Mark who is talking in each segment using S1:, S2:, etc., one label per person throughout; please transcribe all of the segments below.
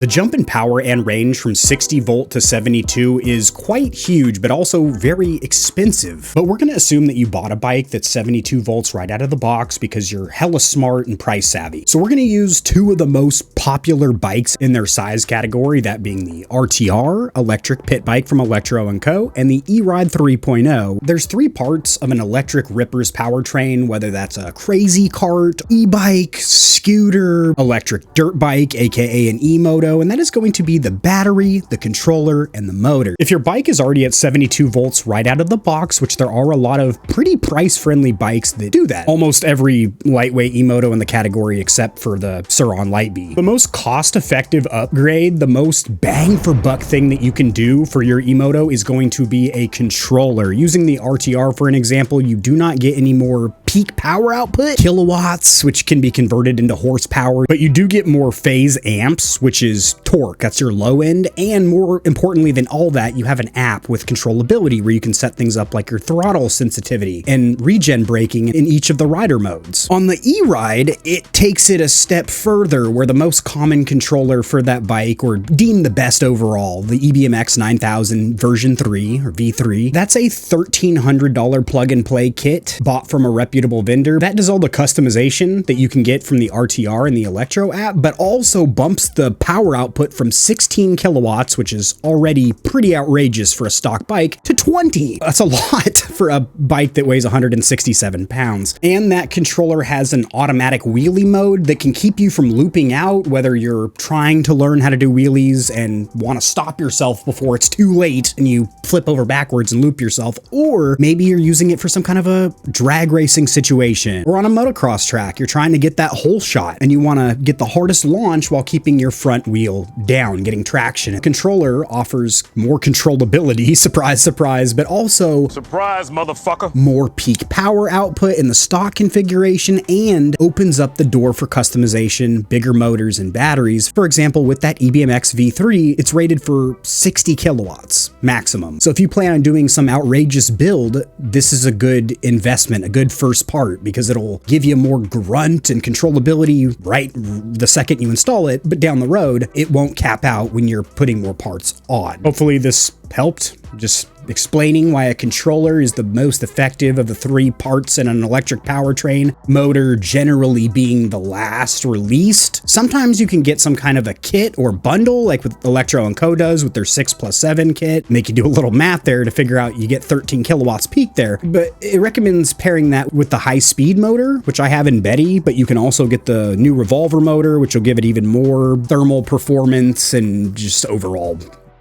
S1: The jump in power and range from 60 volt to 72 is quite huge, but also very expensive. But we're going to assume that you bought a bike that's 72 volts right out of the box because you're hella smart and price savvy. So we're going to use two of the most popular bikes in their size category, that being the RTR, electric pit bike from Electro & Co, and the E-Ride 3.0. There's three parts of an electric ripper's powertrain, whether that's a crazy cart, e-bike, scooter, electric dirt bike, aka an e-moto, and that is going to be the battery, the controller, and the motor. If your bike is already at 72 volts right out of the box, which there are a lot of pretty price-friendly bikes that do that, almost every lightweight e-moto in the category except for the Sur-On Lightbee. The most cost-effective upgrade, the most bang-for-buck thing that you can do for your e-moto is going to be a controller. Using the RTR for an example, you do not get any more peak power output, kilowatts, which can be converted into horsepower, but you do get more phase amps, which is torque. That's your low end. And more importantly than all that, you have an app with controllability where you can set things up like your throttle sensitivity and regen braking in each of the rider modes. On the E-Ride, it takes it a step further, where the most common controller for that bike, or deemed the best overall, the EBMX 9000 version 3 or V3, that's a $1,300 plug and play kit bought from a reputable vendor that does all the customization that you can get from the RTR and the Electro app, but also bumps the power output from 16 kilowatts, which is already pretty outrageous for a stock bike, to 20. That's a lot for a bike that weighs 167 pounds. And that controller has an automatic wheelie mode that can keep you from looping out, whether you're trying to learn how to do wheelies and want to stop yourself before it's too late and you flip over backwards and loop yourself, or maybe you're using it for some kind of a drag racing situation, or on a motocross track, you're trying to get that hole shot and you want to get the hardest launch while keeping your front wheel down, getting traction. A controller offers more controllability, surprise, surprise, but also
S2: surprise, motherfucker,
S1: more peak power output in the stock configuration, and opens up the door for customization, bigger motors and batteries. For example, with that EBMX V3, it's rated for 60 kilowatts maximum. So if you plan on doing some outrageous build, this is a good investment, a good first part, because it'll give you more grunt and controllability right the second you install it, but down the road, it won't cap out when you're putting more parts on. Hopefully this helped, just explaining why a controller is the most effective of the three parts in an electric powertrain, motor generally being the last released. Sometimes you can get some kind of a kit or bundle, like with Electro & Co does with their 6+7 kit. Make you do a little math there to figure out you get 13 kilowatts peak there, but it recommends pairing that with the high-speed motor, which I have in Betty, but you can also get the new revolver motor, which will give it even more thermal performance and just overall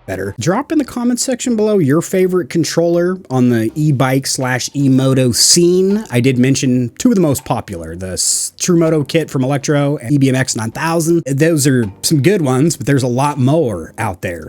S1: better. Drop in the comments section below your favorite controller on the e-bike / e-moto scene. I did mention two of the most popular, the TrueMoto kit from Electro and EBMX 9000. Those are some good ones, but there's a lot more out there.